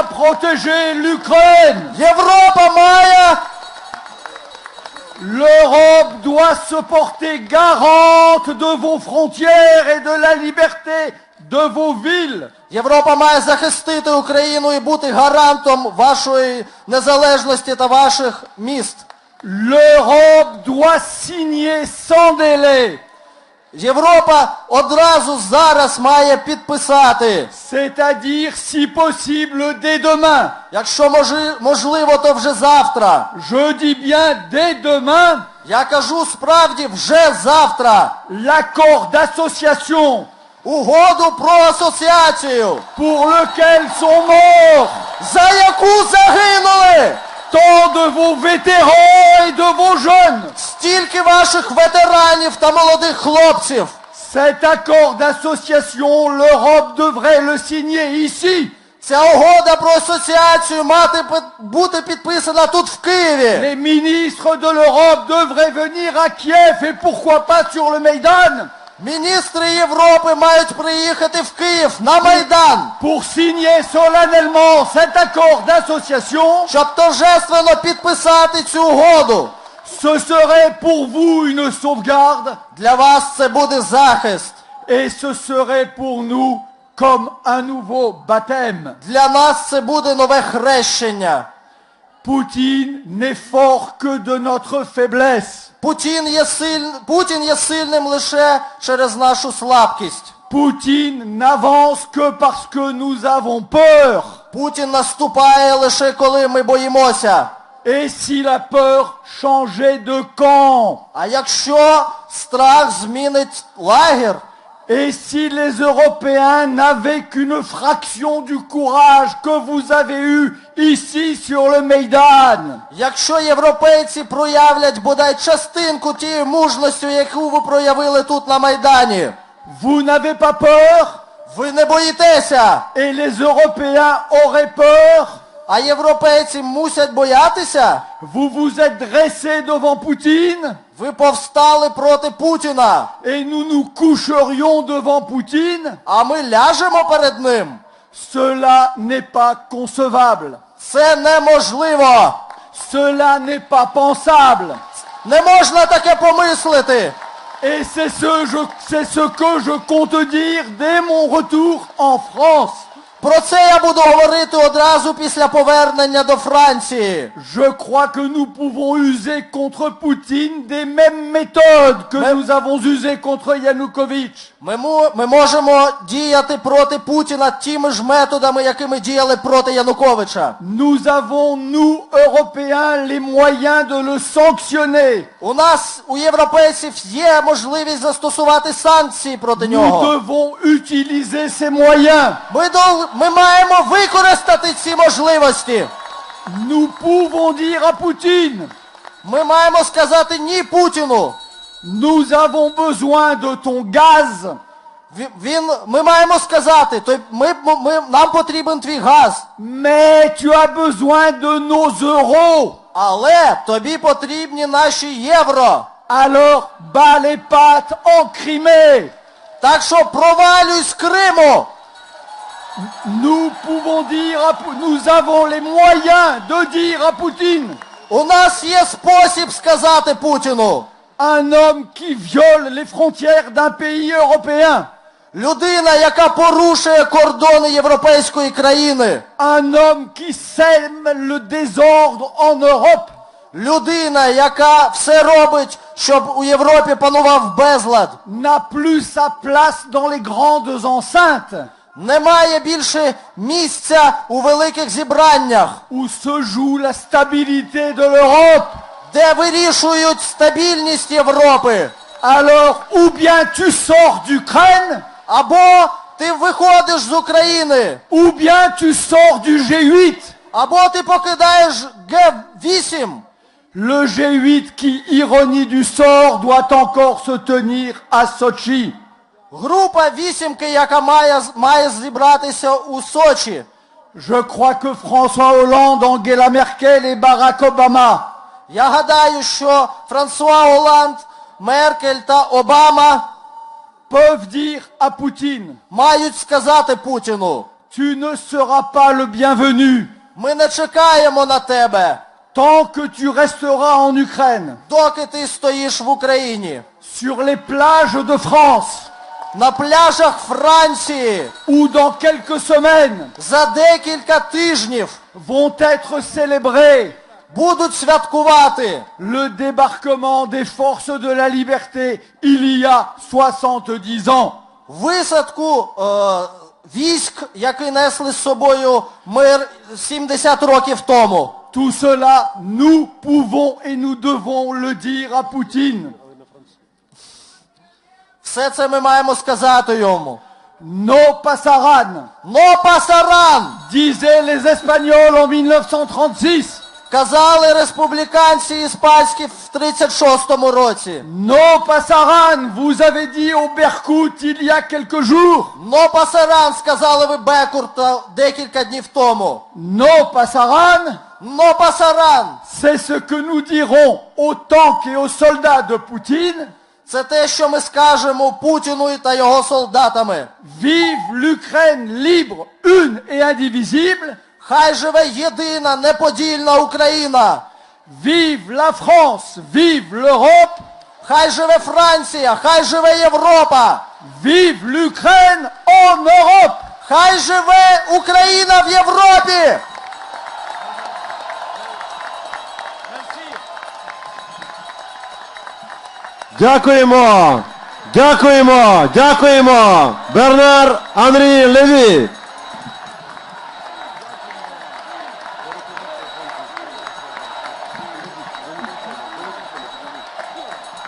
doit protéger l'Ukraine. Європа має L'Europe doit se porter garante de vos frontières et de la liberté de vos villes. Європа має захистити Україну і бути гарантом вашої незалежності та ваших міст. L'Europe doit signer sans délai. Європа одразу зараз має підписати. C'est-à-dire, si possible, dès demain. Якщо можливо, то вже завтра. Je dis bien dès demain, Я кажу справді вже завтра. l'accord d'association Угоду про асоціацію, pour lequel sont morts за яку загинули tant de vos vétérans et de vos jeunes. стільки ваших ветеранів та молодих хлопців. Cet accord d'association, l'Europe devrait le signer ici. Ця угода про асоціацію бути підписана тут в Києві. Les ministres de l'Europe devraient venir à Kiev et pourquoi pas sur le Maïdan Міністри Європи мають приїхати в Київ на Майдан, pour signer solennellement cet accord d'association. щоб торжественно підписати цю угоду. Ce serait pour vous une sauvegarde Для вас це буде захист. et ce serait pour nous comme un nouveau baptême. Для нас це буде нове хрещення. Poutine n'est fort que de notre faiblesse. Путін є сильним лише через нашу слабкість. Poutine n'avance que parce que nous avons peur. Путін наступає лише коли ми боїмося. Et si la peur changeait de camp? А якщо страх змінить лагер? Et si les Européens n'avaient qu'une fraction du courage que vous avez eu ici sur le Maïdan? Якщо європейці проявлять бодай частинку тієї мужності, яку ви проявили тут на Майдані. Vous n'avez pas peur? Ви не боїтеся? Et les Européens auraient peur? А європейці мусять боятися? Vous vous êtes dressés devant Poutine? Ви повстали проти Путіна. Et nous nous coucherions devant Poutine? А ми ляжемо перед ним? Cela n'est pas concevable. Це неможливо. Cela n'est pas pensable. Не можна таке помислити. Et c'est ce que je compte dire dès mon retour en France. Про це я буду говорити одразу після повернення до Франції. Je crois que nous pouvons user contre Poutine des mêmes méthodes que nous avons usées contre Yanukovych. Ми можемо діяти проти Путіна тими ж методами, якими діяли проти Януковича. Nous avons, nous, Européens, les moyens de le sanctionner. У європейців є можливість застосувати санкції проти Nous нього. devons utiliser ces moyens. Ми маємо використати ці можливості. Nous pouvons dire à Poutine, Ми маємо сказати ні Путіну. nous avons besoin de ton gaz. Ми маємо сказати, нам потрібен твій газ. Mais tu as besoin de nos euros. Але тобі потрібні наші євро. Alors, bats les pattes en Crimée. Так що провалюй з Криму. Nous pouvons dire, nous avons les moyens de dire à Poutine. У нас є спосіб сказати Путіну. Un homme qui viole les frontières d'un pays européen. Людина, яка порушує кордони європейської країни. Un homme qui sème le désordre en Europe. Людина, яка все робить, щоб у Європі панував безлад. N'a plus sa place dans les grandes enceintes. Немає більше місця у великих зібраннях. Où se joue la stabilité de l'Europe. Де вирішують стабільність Європи. Alors, ou bien tu sors d'Ukraine. Або ти виходиш з України. Ou bien tu sors du G8. Або ти покидаєш Г8. Le G8 qui, ironie du sort, doit encore se tenir à Sochi. Група вісімки, яка має зібратися у Сочі. Je crois que François Hollande, Angela Merkel et Barack Obama. Я гадаю, що Франсуа Оланд, Меркель та Обама peuvent dire à Poutine, мають сказати Путіну, tu ne seras pas le bienvenu Ми не чекаємо на тебе, tant que tu resteras en Ukraine, доки ти стоїш в Україні. sur les plages de France, На пляжах Франції où dans quelques semaines за декілька тижнів vont être célébrés будуть святкувати le débarquement des forces de la liberté il y a 70 ans. висадку військ, які несли з собою мир 70 років тому. Tout cela, nous pouvons et nous devons le dire à Poutine. Все це ми маємо сказати йому. No pasarán, Но пасаран! disaient les Espagnols en 1936. Казали республіканці іспанські в 36-му році. No pasarán, vous avez dit au Berkut il y a quelques jours. Но пасаран, сказали ви Бекурта декілька днів тому. No pasarán, Но пасаран! c'est ce que nous dirons aux tanks et aux soldats de Poutine. Це те, що ми скажемо Путіну та його солдатами. Vive l'Ukraine libre, une et indivisible. Хай живе єдина, неподільна Україна. Vive la France, vive l'Europe. Хай живе Франція, хай живе Європа. Vive l'Ukraine en Europe. Хай живе Україна в Європі. Дякуємо! Дякуємо! Дякуємо! Бернар Анрі Леві!